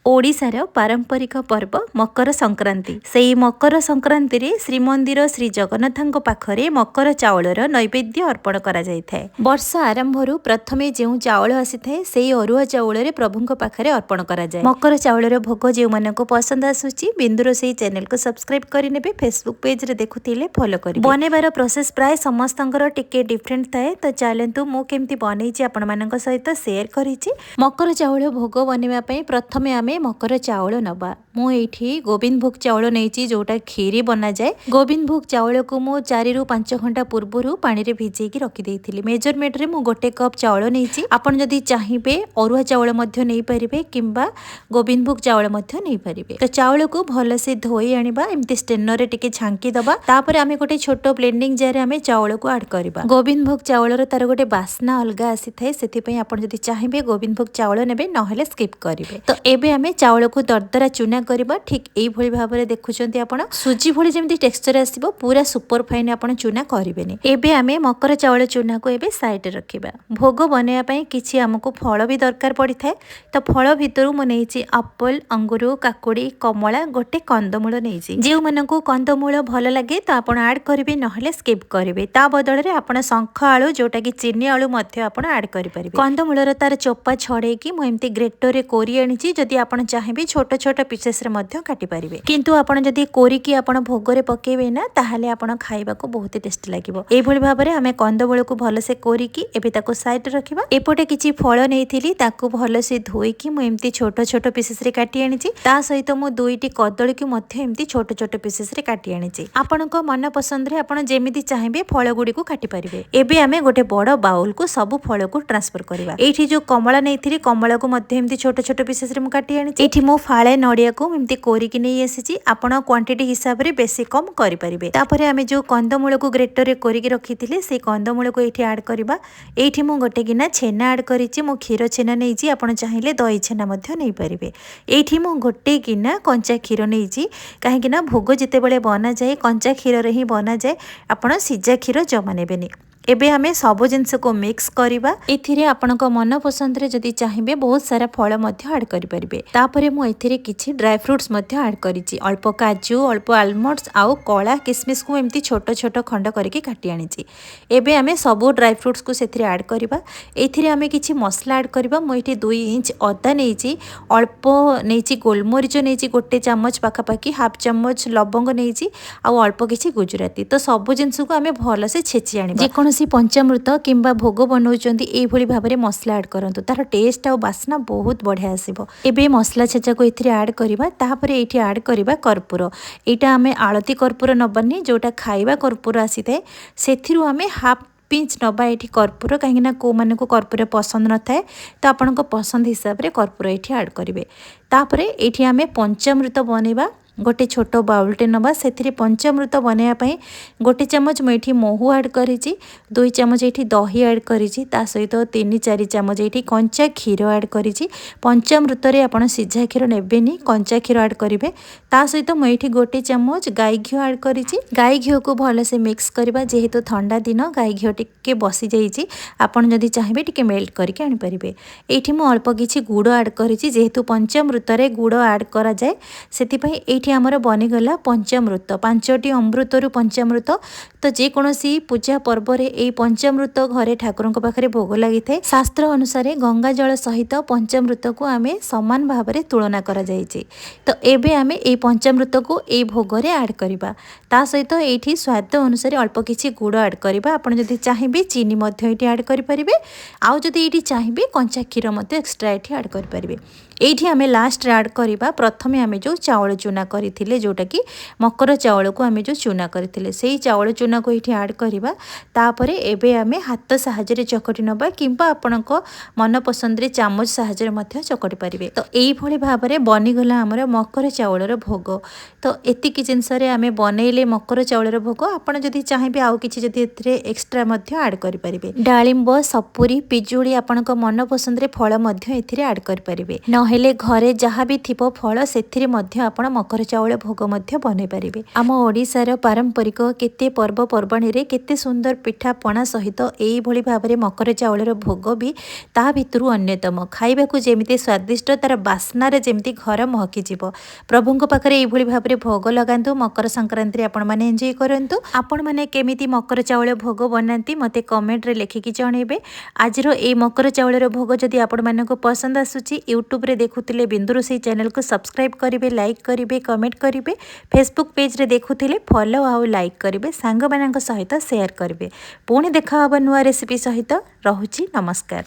ओडिशार पारंपरिक पर्व मकर संक्रांति से मकर संक्रांति रे श्रीमंदिर श्री जगन्नाथ पाखरे मकर चाउलर नैवेद्य अर्पण करा जाय थाए। वर्ष आरंभ प्रथमे जो चाउल आसी थाए से अरुआ चाउल प्रभु पाखरे अर्पण करा जाय। मकर चाउलर भोग जो मानक पसंद आसुची बिंदुरोसई चैनल को सब्सक्राइब करने फेसबुक पेज रे देखुथिले फॉलो करी। बनेबार प्रोसेस प्राय समस्तंकर टिके डिफरेंट थाए तो चलतु मु केमती बनैछि आपण मानक सहित शेयर करिछि। मकर चाउल भोग बनेबा पई प्रथमे आमे मकर चाउल नबा मु एठी गोविंद भोग चाउल नैछि जोटा खीरी बना जाए। गोविंद भोग चाउल को मु 4 ରୁ 5 घंटा पूर्व पानी रे भिजै की रखि देइथिली। मेजरमेंट रे मु 1 कप चाउल नैछि। आपण जदी चाहिबे अरुआ चाउल मध्य नै परिबे किंबा गोविंद भोग चाउल मध्य नै परिबे। तो चाउल को भल से धोई आनिबा एम्ति स्टेनर रे टिके छांकी दबा। तापर आमे गोटे छोटो ब्लेंडिंग जार रे आमे चाउल को ऐड करबा। गोविंद भोग चाउल रो तार गोटे बास्ना अलगा आसी थाए सेति पई आपण जदी चाहिबे गोविंद भोग चाउल नेबे नहले स्किप करिवे। तो एबे आमे चाउल को दरदरा चुना करबा। ठीक एई भली भाबरे देखुचंती आपण सुजी भली जेमती टेक्सचर आसीबो पूरा सुपर फाइन आपण चुना करिवेनी। एबे आमे मकर चाउल चुना को एबे साइड रखिबा। भोग बनेया पई किछि हमको फल भी दरकार पड़ी थाए। तो फल भितरु म नेछि एप्पल अंगूर काकुड़ी कमला गोटे कंदमूल नेछि। जे मानको कंदमूल भल लागे तो आपण ऐड करिवे नहले स्किप करिवे। ता बदल रे आपण शंख आलू जोटा कि चीनी आलू मध्य आपण ऐड करि परिबे। कंदमूल र तार चोपा छडे कि म एम्ति ग्रेटर रे कोरी आनिछि। जदि आपण चाहिबे छोट छोट पीसेस रे मध्य काटि परिबे। किंतु आपण जदि कोरी कि आपण भोग रे पकेबे ना ताहाले आपण खाइबा को बहुत टेस्टी लागिवो। एई भली भाबरे हमें कंदमूल को भल से कोरी कि एबे ताको साइड रखिबा। एपोटे किछि फल नेइथिली ताको भल से धोई कि म एम्ति छोट छोट पीसेस रे काटि आनिछि। ता सहित मु दुईटी कदळी कि मध्य एम्ति छोट छोट पीसेस रे काटि आनिछि। आपणको मन पसंद रे आपण जेमिति चाहिबे फल गुडी को काटि परिबे। एबे हमें गोटे बड़ बाउल को सब फल को ट्रांसफर करबा। एठी जो कमला नेइथिली कमला को मध्य एम्ति छोट छोट पीसेस रे मु काटि आनिछि। एठी मो फाळे नडिया को एम्ति कोरी कि नै आसीछि। आपण क्वांटिटी हिसाब रे बेसी कम करि परिबे। तापरे हमें जो कंदमूल को ग्रेटर रे कोरी कि रखिथिले से कंदमूल को एठी ऐड करबा। एठी मु गोटे गिना छेना ऐड करिछि। मो क्षीर छेना नैछि। आपण चाहिले दही छेना मध्य नै परिबे। एठी मु गोटे गिना कंचा क्षीर नैछि। काहे कि ना भोग जिते बेले बना जाए कंचा क्षीर रे ही बना जाए। आपण सिजा क्षीर जमा नेबेनी। एबे हमें सब जिनस को मिक्स करबा। एथिरे आपनको मन पसंद रे जदी चाहिबे बहुत सारा फल मध्य ऐड करि परिबे। तापरे मु एथिरे किछि ड्राई फ्रूट्स मध्य ऐड करिछि। अल्प काजू अल्प आलमंड्स आउ कला किसमिस को एम्ति छोट छोट खंड करके काटि आनिछि। एबे हमें सब ड्राई फ्रूट्स को सेथिरे ऐड करबा। एथिरे हमें किछि मसला ऐड करबा। मु एठी 2 इंच अदा नेछि। अल्प नेछि गोलमरिच नेछि गोटे चम्मच पाखा पाखी हाफ चम्मच लवंग नेछि आउ अल्प किछि गुजराती। तो सब जिनस को हमें भल से छेची आनिबा। पंचामृत किंबा भोग बनौचंती एई भली भाबरे मसला ऐड करंतु तार टेस्ट आ बास्ना बहुत बढ़िया आसीबो। एबे मसला छेचा को एथिरे ऐड करबा। तापरे एठी ऐड करबा कर्पूर। एटा हमें आळती कर्पूर नबनी जोटा खाइबा कर्पूर आसीते सेथिरु हमें हाफ पिंच नबा एठी कर्पूर। काहे ना को माने को कर्पूर पसंद न थाए तो आपन को पसंद हिसाब रे कर्पूर एठी ऐड करिवे। तापरे एठी हमें पंचामृत बनेबा। गोटे छोटो बाउलटे नबा सेथिरे पंचामृत बनाया पई गोटे चम्मच मेठी महू ऐड करिछि। 2 चम्मच एठी दही ऐड करिछि। ता सहित 3-4 चम्मच एठी कंचा क्षीर ऐड करिछि। पंचामृत रे आपण सिझा क्षीर नेबेनी कंचा क्षीर ऐड करिवे। ता सहित मेठी गोटे चम्मच गाई घिओ ऐड करिछि। गाई घिओ को भल से मिक्स करबा। जेहेतु ठंडा दिन गाई घिओ टिके बसी जाइछि आपण जदी चाहिबे टिके मेल्ट करके आनि परिबे। एठी मु अल्प किछि गुड़ ऐड करिछि। जेहेतु पंचामृत रे गुड़ ऐड करा जाय सेति पई एठी हमर बनिगला पंचामृत 5टी अमृत रु पंचामृत। तो जे कोनोसी पूजा पर्व रे एई पंचामृत घरे ठाकुरन पाखरे भोग लागि थाए। शास्त्र अनुसार गंगा जल सहित पंचामृत को आमे समान भाव रे तुलना करा जायछि। तो एबे आमे एई पंचामृत को एई भोग रे ऐड करबा। ता सहित एठी स्वाद अनुसार अल्प किछि गुड़ ऐड करबा। आपण जदी चाहिबे चीनी मध्य एठी ऐड करि परिबे। आउ जदी एठी चाहिबे कंचा क्षीर मध्य एक्स्ट्रा एठी ऐड करि परिबे। एठी हमें लास्ट ऐड करबा। प्रथमे हमें जो चावल चुना करिथिले जोटा कि मकर चावल को हमें जो चुना करिथिले सेही चावल चुना को एठी ऐड करबा। तापरे एबे हमें हाथ सहायता रे चकटी नबा किंबा आपनको मन पसंद रे चामच सहायता रे मध्य चकटी परिबे। तो एई भली भाबरे बनी गला हमर मकर चावलर भोग। तो एतिकी जिंस रे हमें बनेइले मकर चावलर भोग। आपण जदी चाहिबे आउ किछि जदी एथरे एक्स्ट्रा मध्य ऐड करि परिबे। डालिंब सपुरी पिजुली आपनको मन पसंद रे फल मध्य एथिरे ऐड करि परिबे। नहेले घरे जहाँ भी थिबो फल सेथिरे मध्य आपण मकर चाउल भोग मध्य बनै पारिबे। आम ओडिशार पारंपरिक केते पर्वपर्वाणी रे केते सुंदर पिठा पणा सहित एई भली भाबरे मकर चाउलर भोग भी ता भितरु अन्यतम। खाइबाकू जेमिति स्वादिष्ट तार बास्नारे जेमिति घर महकी जिवो। प्रभुंक पाखरे एई भली भाबरे भोग लगांतु। मकर संक्रांति रे आपण माने एन्जॉय करंतु। आपण माने केमिति मकर चाउल भोग बनांती मते कमेंट रे लेखिकी जणेबे। आजिरो एई मकर चाउलर भोग जदि आपण मानको पसंद आसुची यूट्यूब रे देखुतिले बिंदुरोसई चैनल को सब्सक्राइब करिवे, लाइक करिवे, कमेंट करिवे। फेसबुक पेज रे देखुतिले फॉलो आउ लाइक करिवे, सांग मानक सहित शेयर करिवे। पुणी देखा हबा नुआ रेसिपी सहित। रहुची नमस्कार।